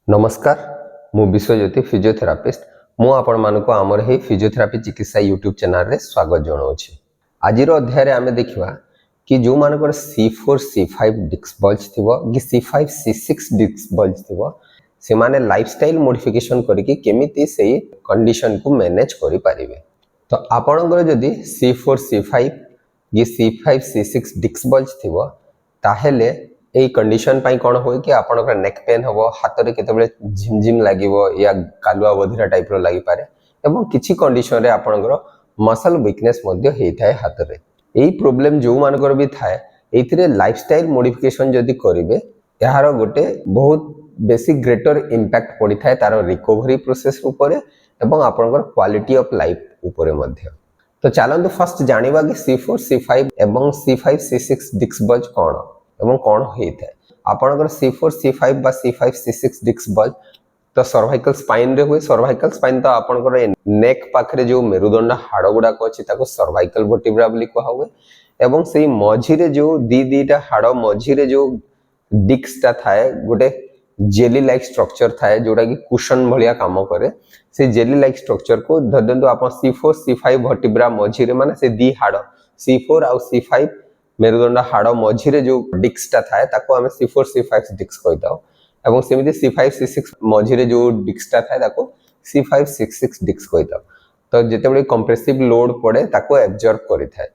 नमस्कार मु विश्वज्योति फिजियोथेरापिस्ट मु आपण मानको आमर हे फिजियोथेरापी चिकित्सा यूट्यूब चैनल रे स्वागत जणाउछि। आजिर अध्याय रे आमे देखिबा कि जो मानकर C4 C5 डिस्क बल्ज थिबो कि C5 C6 डिस्क बल्ज थिबो से माने लाइफस्टाइल मॉडिफिकेशन करिकि केमिति सेही कंडीशन को मैनेज करि पारिबे। तो आपणकर जदि C4 C5 कि C5 C6 डिस्क बल्ज थिबो ताहेले এই कंडीशन पाई कोन होय कि आपनकर नेक पेन हबो, हाथ रे केतेबेले झिमझिम लागिवो या कालुआ बधिरा टाइप रो लागि पारे एवं किछि कंडीशन रे आपनकर मसल वीकनेस मध्ये हेइ थाए हाथ रे। एई प्रॉब्लम जो मानकर भी थाए एथिरे लाइफस्टाइल मॉडिफिकेशन जदि करिवे यार गोटे बहुत बेसी ग्रेटर इंपैक्ट पड़ी थाए तार रिकवरी प्रोसेस ऊपर एवं आपनकर क्वालिटी ऑफ लाइफ ऊपर मध्ये। तो चलंतु फर्स्ट जानिबा कि C4 C5 एवं C5 C6 डिस्क बल्ज कोन एवं कौन होता है। आपनकर C4 C5 बा C5 C6 डिस्क बल्ज तो सर्वाइकल स्पाइन रे हुए। सर्वाइकल स्पाइन तो आपनकर नेक पाखरे जो मेरुदंड हाड़ गुड़ाक अच्छी सर्वाइकल वर्टिब्रा बोली कहा हुए एवं से मझी रे जो दीटा हाड़ मझी रे जो डिस्कटा थाए गोटे जेली लाइक स्ट्रक्चर थाए जोटा कि कुशन भलिया काम करे। से जेली लाइक स्ट्रक्चर को धरदंतु आप C4 C5 वर्टिब्रा मझी रे माने से दी हाड़ C4 और C5 मेरुदंड हाड़ मझी रे जो डिस्कटा थाए ताको आमे C4 C5 डिस्क कहिताओ एवं सेमिति C5 C6 मझी रे जो डिस्कटा थाए ताको C5 C6 डिस्क कहिताओ। तो जेतेबेले कंप्रेसिव लोड पड़े ताको एब्जॉर्ब करि थाए।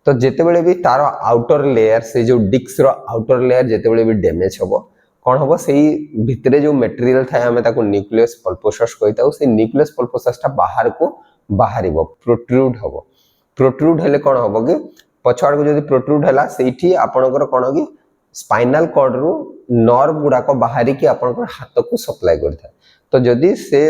तो जेतेबेले भी तार आउटर लेयर से जो डिस्क रो आउटर लेयर जेतेबेले भी डैमेज हबो कोन हबो सेही भितरे जो मटेरियल थाए आमे ताको न्यूक्लियस पल्पोसस कहिताओ। से न्यूक्लियस पल्पोससटा बाहर को बाहरिबो, प्रोट्रूड हबो। प्रोट्रूड हेले कोन हबो कि पछाड़ को जदि प्रोट्रूड हैला सेठी आपनकर कोन कि स्पाइनल कॉर्ड रो नर्व गुडा को बाहरी कि आपनकर हाथ को सप्लाई करथा। तो जदि से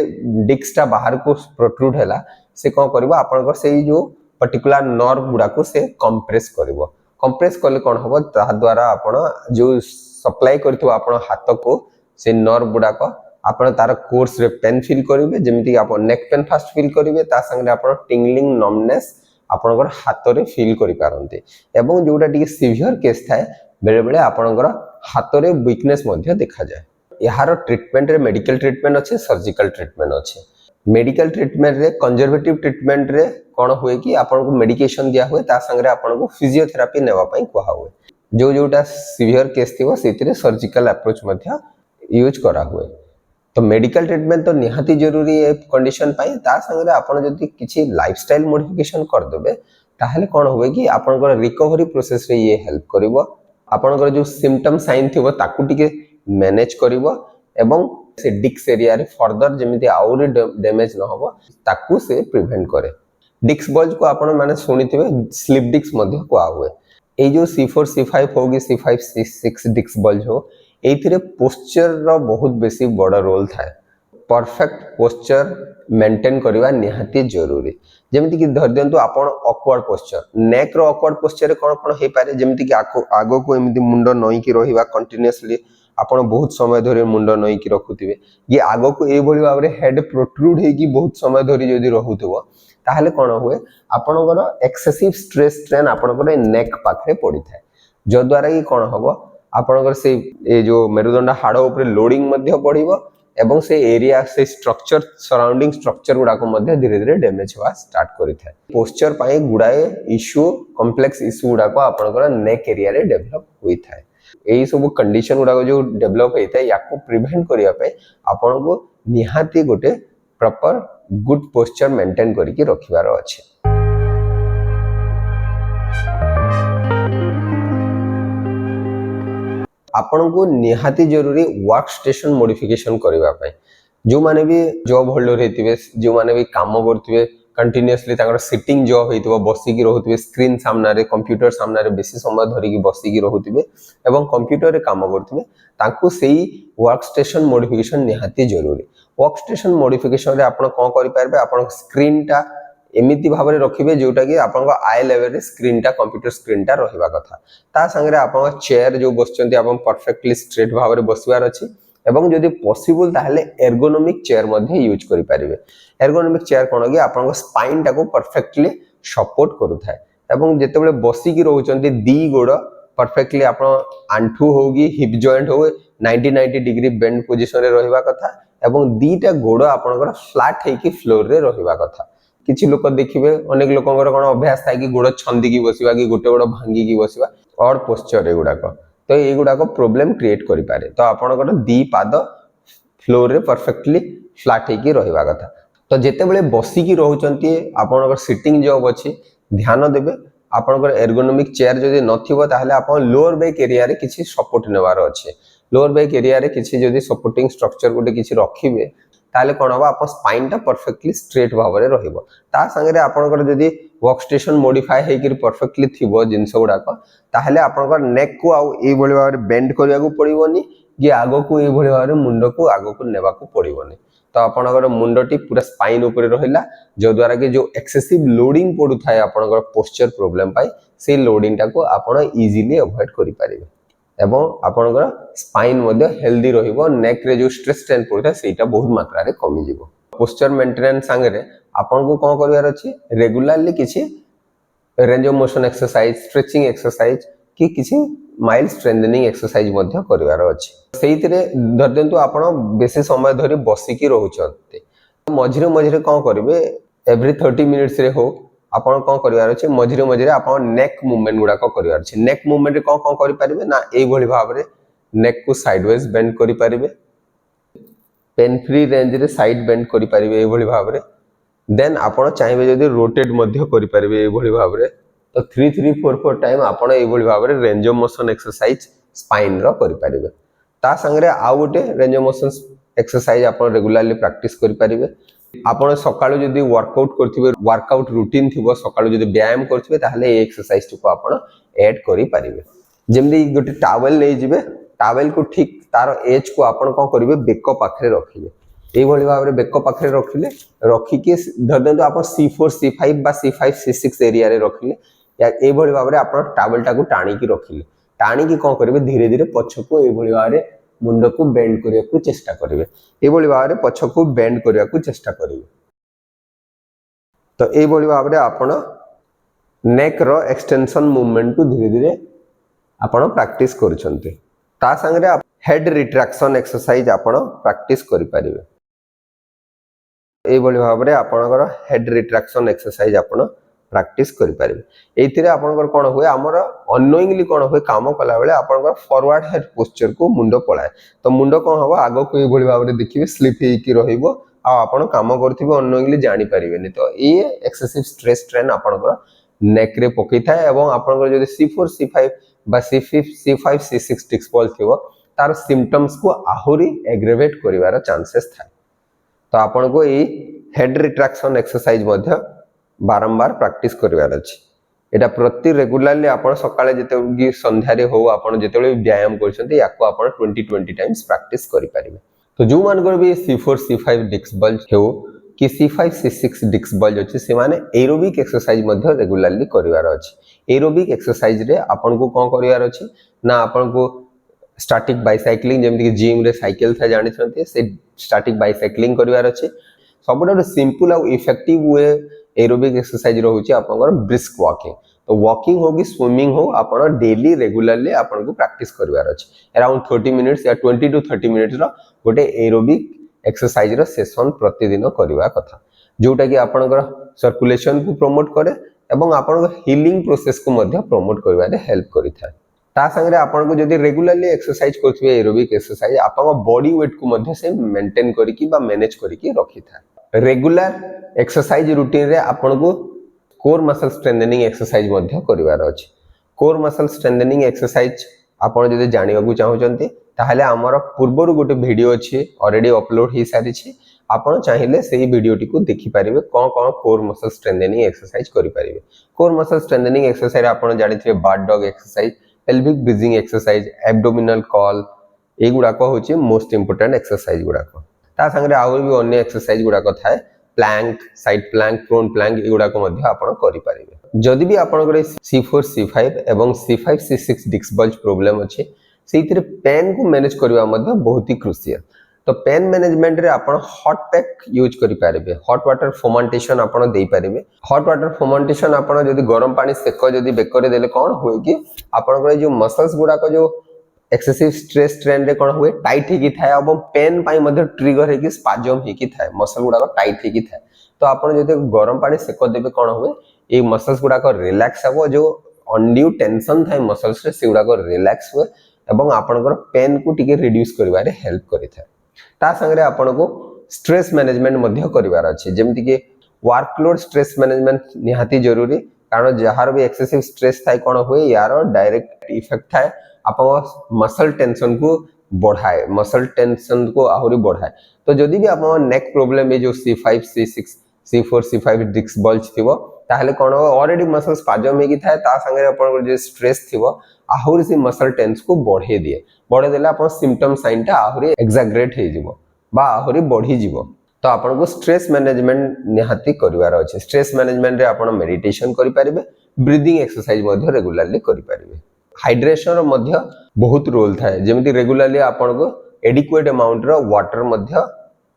डिस्कटा बाहर को प्रोट्रूड हैला से कोन करबो आपनकर सेही जो पर्टिकुलर नर्व गुडा को से कंप्रेस करबो। कंप्रेस करले कोन हबो ता द्वारा आपण जो सप्लाई करथो आपण हाथ को से नर्व गुडा को आपण तार कोर्स रे पेन फील करिवे। जेमिति आपण नेक पेन फास्ट फील करिवे ता संगे आपण टिंगलिंग नमनेस आपनकर हाथ रे फील करि पारंते एवं जोटा टिके सिवियर केस थाए बेले बेले आपनकर हाथ रे वीकनेस मध्ये देखा जाय। यार ट्रीटमेंट रे मेडिकल ट्रीटमेंट अछि, सर्जिकल ट्रीटमेंट अछि। मेडिकल ट्रीटमेंट रे कंजर्वेटिव ट्रीटमेंट रे कोन होय कि आपन को मेडिकेशन दिया हुए ता संगे आपन को फिजियोथेरापी नेवा पई कोहा हुए। जो जोटा सिवियर केस थिवो सेतिरे सर्जिकल अप्रोच मध्ये यूज करा हुए। तो मेडिकल ट्रीटमेंट तो निहाती जरूरी है कंडीशन पाई ता संगे आपण जदि किछि लाइफस्टाइल मॉडिफिकेशन कर देबे ताहले कोन होबे कि आपनकर रिकवरी प्रोसेस रे ये हेल्प करिवो। आपनकर जो सिम्पटम साइन थिवो ताकू टिके मैनेज करिवो एवं से डिस्क एरिया रे फर्दर जेमिति आउरी डैमेज न होबो ताकू से प्रिवेंट करे। डिस्क बल्ज को आपण माने सुनिथिबे स्लिप डिस्क मध्ये कोआ हुए। ए जो C4 C5 होगी C5 C6 डिस्क बल्ज हो एथिरे पोस्चर रो बहुत बेसी बड़ा रोल थाए। परफेक्ट पोस्चर मेंटेन करबा निहाती जरूरी। जेमिति कि धर दियंतु आपण ऑकवर्ड पोस्चर नेक रो ऑकवर्ड पोस्चर रे कोन कोन हे पारे जेमिति कि आगो को एमिति मुंडो नई कि रहिबा कंटीन्यूअसली आपण बहुत समय धरि मुंडो नई कि रखुथिबे ये आगो को ए भली भाबरे हेड प्रोट्रूड हे कि बहुत समय धरि जदि रहुथबो ताहले कोन होए आपणकर एक्सेसिव स्ट्रेस स्ट्रेन आपणकर नेक पाखरे पड़ी थाए जो द्वारा कि कोन हबो आपणकर से ए जो मेरुदंड हाड़ ऊपर लोडिंग मध्ये पड़िबो एवं से एरिया से स्ट्रक्चर सराउंडिंग स्ट्रक्चर गुडा को मध्ये धीरे धीरे डैमेज होवा स्टार्ट करि थाए। पोस्चर पाई गुडाए इश्यू कॉम्प्लेक्स इश्यू गुडा को आपणकर नेक एरिया रे डेवलप होई थाए। एई सब कंडीशन गुडा जो डेवलप होई थाए याको प्रिवेंट करिया पे आपण को निहाती गोटे प्रॉपर गुड पोस्चर मेंटेन करिकि रखिबार अछि। आपण को निहाती जरूरी वर्क स्टेशन मॉडिफिकेशन करबा पय। जो माने भी जॉब होल्डर हेतिबे, जो माने भी काम करथिबे कंटीन्यूअसली ताकर सिटिंग जॉब हेतिबो, बसी की रहउथिबे स्क्रीन सामना रे कंप्यूटर सामना रे बेसी समय धरि की बसी की रहउथिबे एवं कंप्यूटर रे काम करथिबे तांको सेही वर्क स्टेशन मॉडिफिकेशन निहाती जरूरी। वर्क स्टेशन मॉडिफिकेशन रे आपण कोन करि पारबे आपण स्क्रीन टा एमिति भाबरे रखिबे जोटा कि आपन आई लेवल रे स्क्रीन टा कंप्यूटर स्क्रीन टा रहिबा कथा। ता संगे आपन चेयर जो बसचंती आपन परफेक्टली स्ट्रेट भाबरे बसिबार अछि एवं जदि पॉसिबल ताहले एर्गोनोमिक चेयर मध्ये यूज करि पारिबे। एर्गोनोमिक चेयर कोन कि आपन स्पाइन टा को परफेक्टली सपोर्ट करू थाए एवं जेतेबेले बसी की रहउचंती दी गोड़ परफेक्टली आपण आंठू होगी हिप जॉइंट हो 90 डिग्री बेंड पोजीशन रे रहिबा कथा एवं दीटा गोड़ आपनकर फ्लैट हेकी फ्लोर रे रहिबा कथा। किछि लोक देखिबे अनेक लोकंकर कोन अभ्यास थाय कि गोड़ छंदी की बसिबा कि गोटे गोड़ भांगी की बसिबा और पोस्चर एगुडा को तो एगुडा को प्रॉब्लम क्रिएट करि पारे। तो आपनकर दी पाद फ्लोर रे परफेक्टली फ्लैट हेकी रहिबा कथा। तो जेते बेले बसी की रहउचंती आपनकर सिटिंग जॉब अछि ध्यान देबे आपनकर एर्गोनोमिक चेयर जदि नथिबो ताहले आपन लोअर बैक एरिया रे किछि सपोर्ट नेवार अछि। लोअर बैक एरिया रे किछि जदि सपोर्टिंग स्ट्रक्चर गुटे किछि रखिबे ताहले कोन होबा आप स्पाइन टा परफेक्टली स्ट्रेट भाव रे रहिबो। ता संगे आपनकर जदि वर्क स्टेशन मॉडिफाई हेकि परफेक्टली थिबो जिंस गुडा को ताहले आपनकर नेक को आउ ए भली भाव रे बेंड करिया को पड़िबोनी कि आगो को ए भली भाव रे मुंडो को आगो को नेबा को पड़िबोनी। तो आपनकर मुंडटी पूरा स्पाइन ऊपर रहिला जो द्वारा कि जो एक्सेसिव लोडिंग पडु थाए आपनकर पोस्चर प्रॉब्लम पाई से लोडिंग टा को आपण इजीली अवॉइड करि परिबे एवं आपनकर स्पाइन मध्ये हेल्दी रहिबो। नेक रे जो स्ट्रेस स्ट्रेन पडुथा सेटा बहुत मात्रा रे कमी जिवो। पोस्चर मेंटेनेंस संगे रे आपन को कोन करिवार अछि रेगुलरली किछि range of motion exercise stretching exercise कि किछि माइल्ड स्ट्रेंथनिंग एक्सरसाइज मध्ये करिवार अछि। सेहितरे धरदंतु आपण बेसी समय धरि बसी की रहउछन्ते मझिरे मझिरे कोन करिवे एवरी 30 मिनिट्स रे हो आपण कोन करिवार अछि मझिरे मझिरे आपण नेक मूवमेंट गुडा को करिवार अछि। नेक मूवमेंट रे कोन कोन करि परिबे ना एई भली भाव रे नेक को साइडवेज बेंड करि परिबे पेन फ्री रेंज रे साइड बेंड करि परिबे एई भली भाव रे देन आपण चाहेबे जदि रोटेट मध्ये करि परिबे एई भली भाव रे तो 3 3 4 4 टाइम आपण एई भली भाव रे range of motion exercise spine रो करि परिबे। ता संगे आ गोटे रेंज ऑफ मोशन एक्सरसाइज आपण रेगुलरली प्रैक्टिस करि परिबे। आपण सकाळो जदि वर्कआउट करथिबे वर्कआउट रूटीन थिबो सकाळो जदि व्यायाम करथिबे ताहले ए एक्सरसाइज को आपण ऐड करि परिबे। जेमदि गोटे टॉवेल नै जिवे टॉवेल को ठीक तार एज को आपण कोन करिवे बेक पाखरे रखिबे एई भली भाव रे बेक पाखरे रखिले रखि के धरदंतु आपण C4 C5 बा C5 C6 एरिया रे रखिले या एई भली भाव रे आपण टॉवेल टा को टाणी की रखिले टाणी की कोन करिवे धीरे धीरे पछको एई भली भाव रे मुंड को बेंड करिया को चेष्टा करिवे एई भली भाव रे पछको बेंड करिया को चेष्टा करिवे। तो एई भली भाव रे आपण नेक रो एक्सटेंशन मूवमेंट को धीरे धीरे आपण प्रैक्टिस करूछन्ते। ता संगे हेड रिट्रैक्शन एक्सरसाइज आपण प्रैक्टिस करि परिबे एई भली भाव रे आपनकर हेड रिट्रैक्शन एक्सरसाइज आपण प्रैक्टिस करि परिबे। एथिरे आपनकर कोन होय हमर अननोइंगली कोन होय काम कला बेले आपनकर फॉरवर्ड हेड पोस्चर को मुंडो पळाय तो मुंडो कोन हबो आगो को एई भली भाव रे देखिबे स्लिप हेई की रहिबो आ आपण काम करथिबे अननोइंगली जानि परिबेनी। तो ए एक्सेसिव स्ट्रेस स्ट्रेन आपनकर नेक रे पकई थाए एवं आपनकर जदि C4 C5 बा C5 C6 डिस्क बॉल थिबो तार सिम्पटम्स को आहुरी एग्रेवेट करिवार चांसेस थाए। तो आपण को ए हेड रिट्रैक्शन एक्सरसाइज मध्ये बारंबार प्रैक्टिस करिवार अछि। एटा प्रति रेगुलरली आपण सकाळे जेते संध्या रे हो आपण जेतेबेले व्यायाम करछन्ते याको आपण 20 टाइम्स प्रैक्टिस करि परिबे। तो जो मानकर भी C4 C5 डिस्क बल्ज हो कि C5 C6 डिस्क बल्ज अछि से माने एरोबिक एक्सरसाइज मध्ये रेगुलरली करिवार अछि। एरोबिक एक्सरसाइज रे आपण को कोन करिवार अछि ना आपण को स्टैटिक बाइसाइक्लिंग जेमति कि जिम रे साइकिल था जानि छन्ते से स्टैटिक बाइसाइक्लिंग करिवार अछि। सबटा सिंपल आ इफेक्टिव वे एरोबिक एक्सरसाइज रहउछि आपनकर ब्रिस्क वॉकिंग। तो वॉकिंग हो कि स्विमिंग हो आपण डेली रेगुलरली आपण को प्रैक्टिस करिवार अछि। अराउंड 30 मिनिट्स या 20 टू 30 मिनिट्स रो गोटे एरोबिक एक्सरसाइज रो सेशन प्रतिदिन करिवा कथा जोटा कि आपनकर सर्कुलेशन को प्रमोट करे एवं आपनकर हीलिंग प्रोसेस को मध्ये प्रमोट करिवारे हेल्प करिथाय। ता संगे आपन को जदि रेगुलरली एक्सरसाइज करथिबे एरोबिक एक्सरसाइज आपन बॉडी वेट को मध्ये से मेंटेन करिकि बा मैनेज करिकि रखिथाय। रेगुलर एक्सरसाइज रूटीन रे आपन को कोर मसल स्ट्रेंथनिंग एक्सरसाइज मध्ये करिवार अछि। कोर मसल स्ट्रेंथनिंग एक्सरसाइज आपन जदि जानिबा को चाहउचन्ते ताहले हमर पूर्वरु गोटे वीडियो अछि ऑलरेडी अपलोड हि सारि छी आपण चाहिले सेही वीडियोटी को देखि परिबे कोन कोन कोर मसल स्ट्रेंथनिंग एक्सरसाइज करि परिबे। कोर मसल स्ट्रेंथनिंग एक्सरसाइज आपण जानिथिबे bird dog exercise pelvic bridging exercise abdominal curl ए गुडा को होची मोस्ट इंपोर्टेंट एक्सरसाइज गुडा को। ता संगे आउर भी अन्य एक्सरसाइज गुडा को थाए plank side plank prone plank ए गुडा को मध्ये आपण करि परिबे। जदि भी आपण करे C4 C5 एवं C5 C6 disc bulge problem अछि सेइथिरे पेन को मैनेज करबा मध्ये बहुत ही क्रुशियल। तो पेन मैनेजमेंट रे आपण हॉट पैक यूज करि पारिबे हॉट वाटर फर्मेंटेशन आपण देई पारिबे हॉट वाटर फर्मेंटेशन आपण जदी गरम पानी सेक जदी बेकरे देले कोन होय कि आपण जो मसल्स गुडा को जो एक्सेसिव स्ट्रेस ट्रेन रे कोन होय टाइट ही की थाए अब पेन पाई मध्ये ट्रिगर हे कि स्पाजम ही की थाए मसल गुडा को टाइट ही की थाए तो आपण जदी गरम पानी सेक देबे कोन होय ए मसल्स गुडा को रिलैक्स हबो जो अनड्यू टेंशन थाए मसल्स रे से गुडा को रिलैक्स होय एवं आपनकर पेन को टिके रिड्यूस करिवारे हेल्प करि थाए ता संगे आपण को स्ट्रेस मैनेजमेंट मध्य करिवार अछि जेमति कि वर्कलोड स्ट्रेस मैनेजमेंट निहाती जरूरी कारण जहार भी एक्सेसिव स्ट्रेस थाए कोन होय यार डायरेक्ट इफेक्ट थाए आपण मसल टेंशन को बढ़ाए मसल टेंशन को आहुरी बढ़ाए तो जदी भी आपण नेक प्रॉब्लम ए जो C5 C6 C4 C5 disc bulge थिवो ताहले कोन ऑलरेडी मसल स्पाजम हे कि थाए ता संगे आपण जो स्ट्रेस थिवो आहुरी से मसल टेंस को बढ़े दिए बढ़े देला आपण सिम्पटम साइन ता आहुरी एक्साग्रेट हे जिवो बा आहुरी बढ़ी जिवो तो आपण को स्ट्रेस मैनेजमेंट निहाती करिवार अछि स्ट्रेस मैनेजमेंट रे आपण मेडिटेशन करि परिबे ब्रीथिंग एक्सरसाइज मध्ये रेगुलरली करि परिबे हाइड्रेशन मध्य बहुत रोल थाए जेमिति रेगुलरली आपण को एडिक्वेट अमाउंट रो वाटर मध्य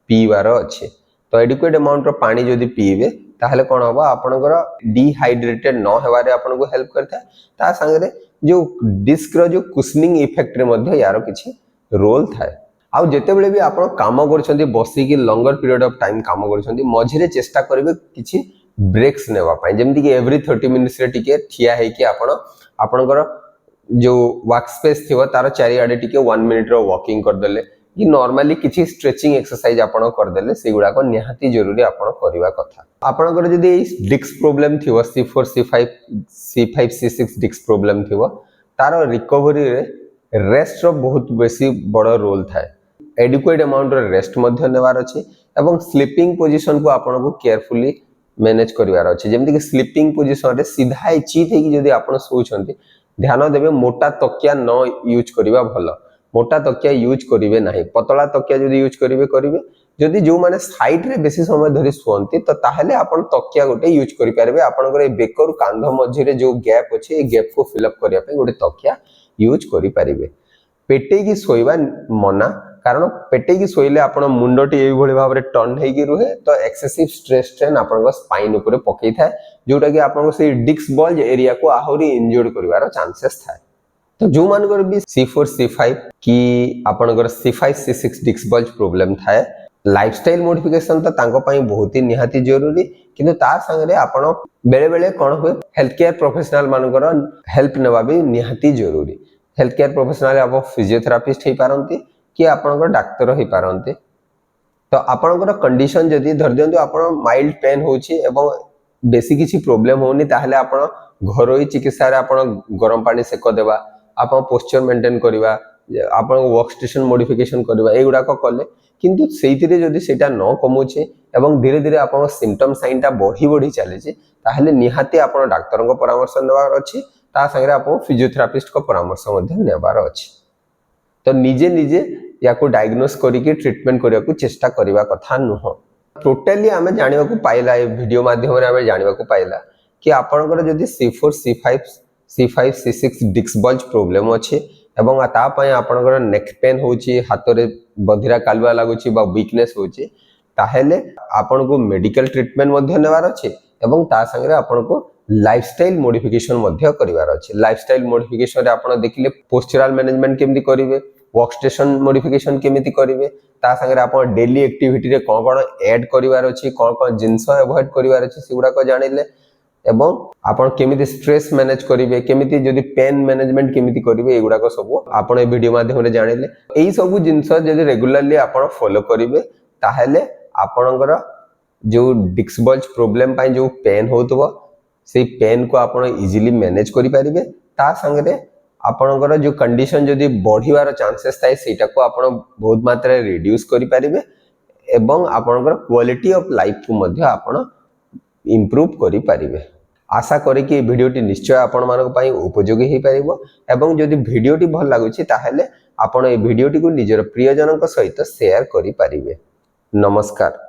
पीवार अछि तो एडिक्वेट अमाउंट रो पानी जदी पीबे ताहले कोन होबा आपनकर डिहाइड्रेटेड न हेबारे आपन को हेल्प करता ता संगे जो डिस्क रो जो कुशनिंग इफेक्ट रे मध्य यारो किछि रोल थाए आ जेते बेले भी आपण काम करछन्ती बसी कि लॉन्गर पीरियड ऑफ टाइम काम करछन्ती मझिरे चेष्टा करबे किछि ब्रेक्स नेवा पाई जेमति कि एवरी 30 मिनिट्स रे टिके ठिया हे कि आपनकर जो वर्क स्पेस थिवो तार चारि आडे टिके 1 मिनिट रो वॉकिंग कर देले कि नॉर्मली किछि स्ट्रेचिंग एक्सरसाइज आपण कर देले सेगुडा को निहाती जरूरी आपण करबा कथा आपनकर जदी डिस्क प्रॉब्लम थिवो C4 C5 C6 disc problem थिवो तार रिकवरी रे रेस्ट रो बहुत बेसी बड़ रोल थाए एडिक्वेट अमाउंट रो रेस्ट मध्य नेवार अछि एवं स्लीपिंग पोजीशन को आपण को केयरफुली मैनेज करिवार अछि जेमति कि स्लीपिंग पोजीशन रे सीधा चित हे कि जदी आपण सोचंती ध्यान देबे मोटा तकिया न यूज करिवा भलो मोटा तकिया यूज करिवे नाही पतला तकिया जदी यूज करिवे जदी जो माने साइड रे बेसी समय धरि सोंती तो ताहले आपण तकिया गोटे यूज करि पारबे आपनकर ए बेकर कांध मझी रे जो गैप अछि ए गैप को फिल अप करिया पे गोटे तकिया यूज करि पारिबे पेटे की सोइबा मना कारण पेटे की सोइले आपण मुंडटी एई भली भाबरे टर्न हेकी रुहे तो एक्सेसिव स्ट्रेस स्ट्रेन आपण स्पाइन ऊपर पकई थाए जोटा कि आपण से डिस्क बल्ज एरिया को आहुरी इंजर्ड करिवार चांसेस थाए तो जो मानकर भी C4 C5 की आपनकर C5 C6 disc bulge problem थाए लाइफस्टाइल मॉडिफिकेशन तो तांको पई बहुत ही निहाती जरूरी किंतु ता संगे आपण बेले बेले कोन होय हेल्थ केयर प्रोफेशनल मानकर हेल्प नेबा भी निहाती जरूरी हेल्थ केयर प्रोफेशनल आप फिजियोथेरापिस्ट हे पारंती कि आपनकर डाक्टर हे पारंती तो आपनकर कंडीशन जदी धर दियंतु आपण माइल्ड पेन होची एवं बेसी किछि प्रॉब्लम होनी ताहले आपण घरोई चिकित्सा रे आपण गरम पानी सेक देबा आपण पोस्चर मेंटेन करबा आपण वर्क स्टेशन मॉडिफिकेशन करबा एगुडा को कले किंतु सेइतिरे जदी सेटा न कमोचे एवं धीरे धीरे आपण सिम्पटम साइन ता बढ़ी चले जे ताहले निहाती आपण डाक्टर को परामर्श नेबार अछि ता संगे आपण फिजियोथेरापिस्ट को परामर्श मध्ये नेबार अछि तो निजे निजे या को डायग्नोस करी के ट्रीटमेंट करिया को चेष्टा करबा कथा नुह टोटली हमें जानिबा को पाइला ए वीडियो माध्यम रे हमें जानिबा को पाइला कि आपनकर जदी C4 C5 C6 disc bulge problem अछि एवं ता पय आपनकर नेक पेन होची हाथ रे बधिरा कालवा लागुची बा वीकनेस होची ताहेले आपन को मेडिकल ट्रीटमेंट मध्ये नेवार अछि एवं ता संगे आपन को लाइफस्टाइल मॉडिफिकेशन मध्ये करिवार अछि लाइफस्टाइल मॉडिफिकेशन रे आपन देखिले पोस्चरल मैनेजमेंट केमति करिवे वर्क स्टेशन मॉडिफिकेशन केमिति करिवे ता संगे आपन डेली एक्टिविटी रे कोन कोन ऐड करिवार अछि कोन कोन जिंस अवॉइड करिवार अछि सिगुडा को जानिले एवं आपण केमिति स्ट्रेस मैनेज करिवे केमिति जदी पेन मैनेजमेंट केमिति करिवे एगुडा को सब आपण ए वीडियो माध्यम रे जानिले एई सब जिंस जदी रेगुलरली आपण फॉलो करिवे ताहेले आपणकर जो डिस्क बल्ज प्रॉब्लम पय जो पेन होतबो से पेन को आपण इजीली मैनेज करि परिबे ता संगे आपणकर जो कंडीशन जदी बढ़िवार चांसेस थाए सेटा को आपण बहुत मात्रा रे रिड्यूस करि परिबे एवं आपणकर क्वालिटी ऑफ लाइफ को मध्ये आपण इंप्रूव करि परिबे आशा करी कि वीडियोटी निश्चय आपण मानक पई उपयोगी हे परिबो एवं जदी वीडियोटी भल लागुची ताहेले आपण ए वीडियोटी को निजर प्रियजनक सहित शेयर करि परिबे नमस्कार।